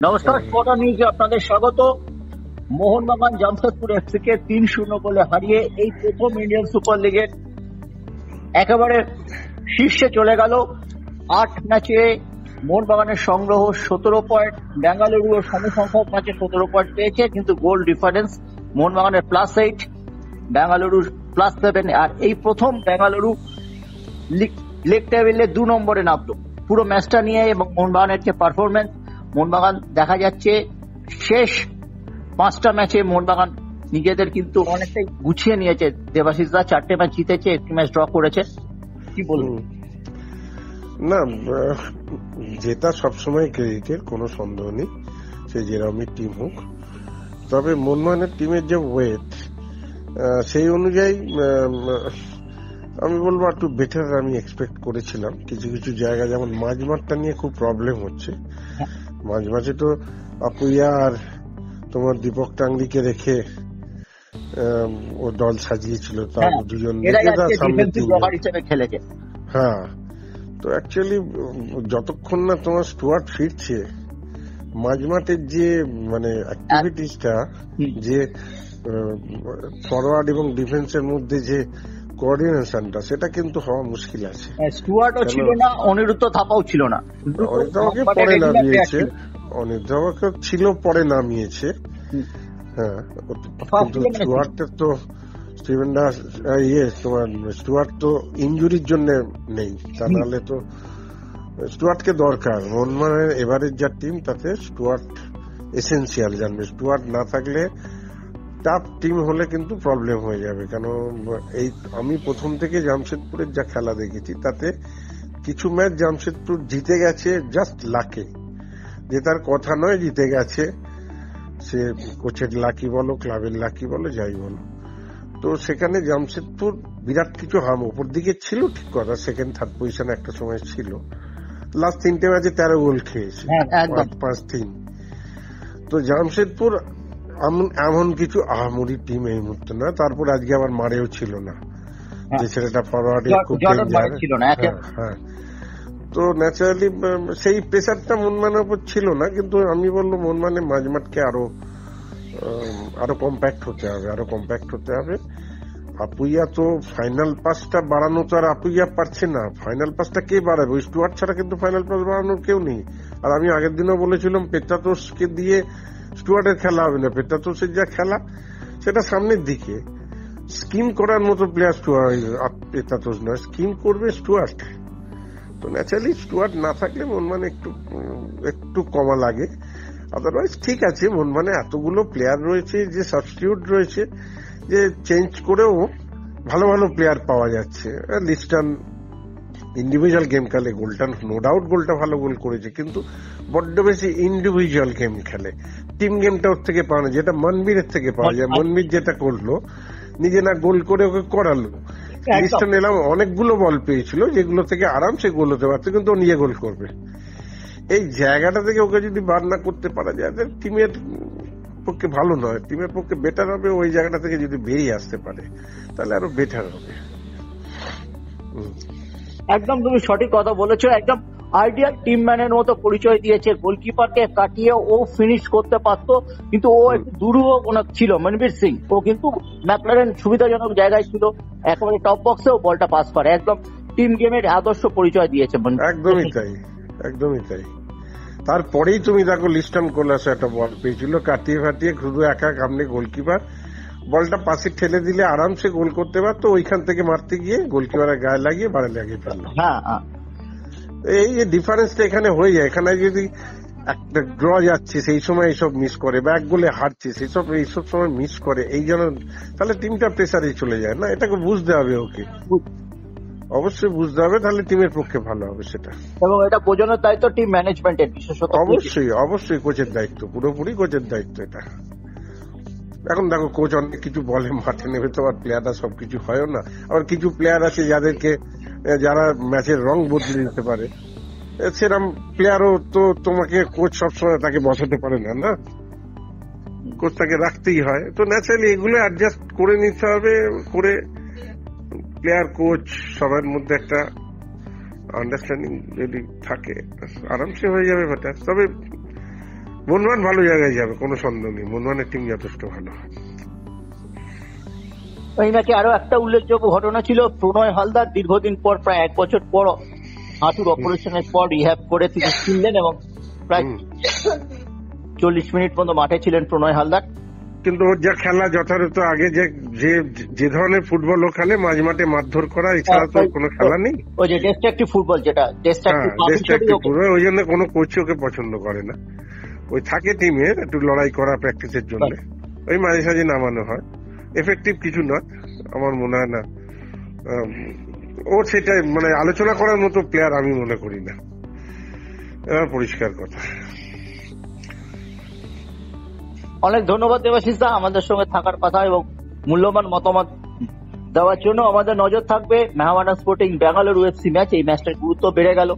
নমস্কার, স্পটা নিউজে আপনাদের স্বাগত। মোহনবাগান জামশেদপুর এফসিকে 3-0 গোলে হারিয়ে এই প্রথম ইন্ডিয়ান সুপার লিগের একেবারে শীর্ষে চলে গেল। 8 ম্যাচে মোহনবাগানের সংগ্রহ 17 পয়েন্ট। বেঙ্গালুরুও সমসংখ্যক ম্যাচে 17 পয়েন্ট পেয়েছে, কিন্তু গোল ডিফারেন্স মোহনবাগানের +8, বেঙ্গালুরুর +7। আর এই প্রথম বেঙ্গালুরু লিগ টেবিলে 2 নম্বরে নামলো পুরো ম্যাচটা নিয়ে। এবং মোহনবাগানের যে পারফরমেন্স, মোহনবাগান দেখা যাচ্ছে শেষ 5টা ম্যাচে মোহনবাগান নিজেদের কিন্তু অনেকটাই গুছিয়ে নিয়েছে। দেবাশিসদা 4টে ম্যাচ জিতেছে, 1টি ম্যাচ ড্র করেছে। কি বলবো? না, জেতা সবসময় ক্রেডিটের, কোনো সন্দেহ নেই, সে যেরকমই টিম হোক। তবে মোহনবাগানের টিমের যে ওয়েট, সেই অনুযায়ী আমি বলবো একটু বেটার আমি এক্সপেক্ট করেছিলাম। কিছু কিছু জায়গা যেমন মাঝমাঠটা নিয়ে খুব প্রবলেম হচ্ছে। মাঝে তো আপুইয়া আর তোমার দীপক টাংরিকে রেখে ও দল সাজিয়েছিল, তার দুজন খেলেছে। হ্যাঁ, তো অ্যাকচুয়ালি যতক্ষণ না তোমার স্টুয়ার্ট ফিরছে, মাঝমাঠের যে মানে অ্যাক্টিভিটিসটা, যে ফরওয়ার্ড এবং ডিফেন্সের মধ্যে যে কোঅর্ডিনেশনটা, সেটা কিন্তু হওয়া মুশকিল আছে। স্টুয়ার্টও ছিল না, অনিরুদ্ধ থাপাও ছিল না। অনিরুদ্ধকে পরে নামিয়েছে, অনিরুদ্ধকে ছিল পরে নামিয়েছে। হ্যাঁ, কিন্তু স্টুয়ার্টের তো স্টিভেন দাস তোমার স্টুয়ার্ট তো ইনজুরির জন্য নেই, তা নাহলে তো স্টুয়ার্টকে দরকার। মোহনবাগানের এবারের যা টিম, তাতে স্টুয়ার্ট এসেন্সিয়াল। জানবে স্টুয়ার্ট না থাকলে টাফ টিম হলে কিন্তু প্রবলেম হয়ে যাবে। কেন এই আমি প্রথম থেকে জামশেদপুরের যা খেলা দেখেছি, তাতে কিছু ম্যাচ জামশেদপুর জিতে গেছে জাস্ট লাকে, যে তার কথা নয়, জিতে গেছে। সে কোচের লাকি বলো, ক্লাবের লাকি বলো, যাই বলো। তো সেখানে জামশেদপুর বিরাট কিছু ওপর দিকে ছিল, ঠিক কথা, সেকেন্ড থার্ড পজিশনে একটা সময় ছিল। লাস্ট 3টে ম্যাচে 13 গোল খেয়েছে, 5-3। তো জামশেদপুর এমন কিছু আহামরি টিম এই মুহূর্তে না। তারপর আজকে আবার মারেও ছিল না, যে ছেলেটা ফরওয়ার্ডে খুব ডেঞ্জার। হ্যাঁ, তো ন্যাচারালি সেই প্রেসারটা মোহনবাগানের উপর ছিল না। কিন্তু আমি বলবো মোহনবাগানের মাঝমাঠকে আরো কম্প্যাক্ট হতে হবে। আপুইয়া তো ফাইনাল পাসটা বাড়ানো, তো আর আপুইয়া পারছে না। ফাইনাল পাসটা কে বাড়াবে? ওই স্টুয়ার্ট ছাড়া কিন্তু ফাইনাল পাস বাড়ানোর কেউ নেই। আর আমি আগের দিনও বলেছিলাম, পেত্রাতোসকে দিয়ে স্টুয়ার্টের খেলা হবে না। পেত্রাতোসের যা খেলা, সেটা সামনের দিকে। স্কিম করার মতো প্লেয়ার পেত্রাতোস নয়, স্কিম করবে স্টুয়ার্ট। তো ন্যাচারালি স্টুয়ার্ট না থাকলে মোহনবাগানে একটু কমা লাগে। আদারওয়াইজ ঠিক আছে, মোহনবাগানে এতগুলো প্লেয়ার রয়েছে, যে সাবস্টিটিউট রয়েছে, যে চেঞ্জ করেও ভালো ভালো প্লেয়ার পাওয়া যাচ্ছে। লিস্টন ইন্ডিভিজুয়াল গেম খেলে, গোলটা নো ডাউট গোলটা ভালো গোল করেছে, কিন্তু বড্ড বেশি ইন্ডিভিজুয়াল গেম খেলে। টিম গেমটা ওর থেকে পাওয়া না, যেটা মনবীরের থেকে পাওয়া যায়। মনবীর যেটা করলো, নিজে না গোল করে ওকে করালো। লিস্টন এলাম অনেকগুলো বল পেয়েছিল, যেগুলো থেকে আরামসে গোল হতে পারতো, কিন্তু ও নিজে গোল করবে। এই জায়গাটা থেকে ওকে যদি বার না করতে পারা যায়, টিমের পক্ষে ভালো নয়, টিমের পক্ষে বেটার হবে। ওই জায়গাটা থেকে যদি বেরিয়ে আসতে পারে, তাহলে আরো বেটার হবে। একদম তুমি সঠিক কথা বলেছো। একদম আইডিয়াল টিম ম্যানের মতো পরিচয় দিয়েছে। গোলকিপারকে কাটিয়ে ও ফিনিশ করতে পারতো, কিন্তু ও একটু দুরূহ ছিল। মনবীর সিং, ও কিন্তু ম্যাকলারেন সুবিধাজনক জায়গায় ছিল, একেবারে টপ বক্সেও বলটা পাস করে। একদম টিম গেমের আদর্শ পরিচয় দিয়েছে। একদমই তাই। তারপরেই তুমি দেখো, লিস্টন কোলাসে একটা বল পেয়েছিল, কাটিয়ে ফাটিয়ে শুধু একা সামনে গোলকিপার, বলটা পাশে ঠেলে দিলে আরামসে গোল করতে পারতো। ওইখান থেকে মারতে গিয়ে গোলকিপারের গায়ে লাগিয়ে বাড়ি লাগিয়ে ফেললো। এই যে ডিফারেন্সটা এখানে হয়ে যায়। এখানে যদি একটা ড্র যাচ্ছে, সেই সময় এইসব মিস করে, বা 1 গোলে হারছে, এইসব সময় মিস করে, এই জন্য তাহলে টিমটা প্রেসারে চলে যায় না। এটাকে বুঝতে হবে, ওকে অবশ্যই বুঝতে হবে, তাহলে টিমের পক্ষে ভালো হবে সেটা। এবং এটা বোঝানোর দায়িত্ব টিম ম্যানেজমেন্টের, বিশেষত অবশ্যই কোচের দায়িত্ব, পুরোপুরি কোচের দায়িত্ব এটা। এখন দেখো, কোচ অনেক কিছু বলে, মাঠে নেবে তো আর প্লেয়াররা সবকিছু হয় না। আবার কিছু প্লেয়ার আছে যারা ম্যাচের রং বদলে দিতে পারে। সেরকম প্লেয়ারও তো তোমাকে কোচ সবসময় তাকে বসাতে পারে না, কোচ তাকে রাখতেই হয়। তো ন্যাচারালি এগুলো অ্যাডজাস্ট করে নিতে হবে, করে প্লেয়ার কোচ সবার মধ্যে একটা আন্ডারস্ট্যান্ডিং যদি থাকে, আরামসে হয়ে যাবে ব্যাপারটা। তবে মোহনবাগান ভালো জায়গায় যাবে, কোনো সন্দেহ নেই, মোহনবাগানের টিম যথেষ্ট ভালো। এই ম্যাচে আরো একটা উল্লেখযোগ্য ঘটনা ছিল, প্রণয় হালদার দীর্ঘদিন পর, প্রায় 1 বছর পর হাঁটুর অপারেশনের পর রিহ্যাব করে তিনি ফিরলেন এবং প্রায় 40 মিনিট পর্যন্ত মাঠে ছিলেন প্রণয় হালদার। কিন্তু ওর যা খেলা যথাযথ আগে যে ধরনের ফুটবল ও খেলে, মাঝ মাঠে মারধর করা, এছাড়া তো কোনো খেলা নেই। ওই যে ডিস্ট্রাকটিভ ফুটবল, যেটা ডিস্ট্রাকটিভ ফুটবল, ওই জন্য কোনো কোচ ওকে পছন্দ করে না। ওই থাকে টিমে একটু লড়াই করা প্র্যাকটিসের জন্য, ওই মাঝে সাঝে নামানো হয়, এফেক্টিভ কিছু নয় আমার মনে হয় না। ও সেটা মানে আলোচনা করার মতো প্লেয়ার আমি মনে করি না, এবার পরিষ্কার কথা। অনেক ধন্যবাদ দেবাশিস দা আমাদের সঙ্গে থাকার কথা এবং মূল্যবান মতামত দেওয়ার জন্য। আমাদের নজর থাকবে মেহমানা স্পোর্টিং বেঙ্গালুরু এফসি ম্যাচ, এই ম্যাচটার গুরুত্ব বেড়ে গেল।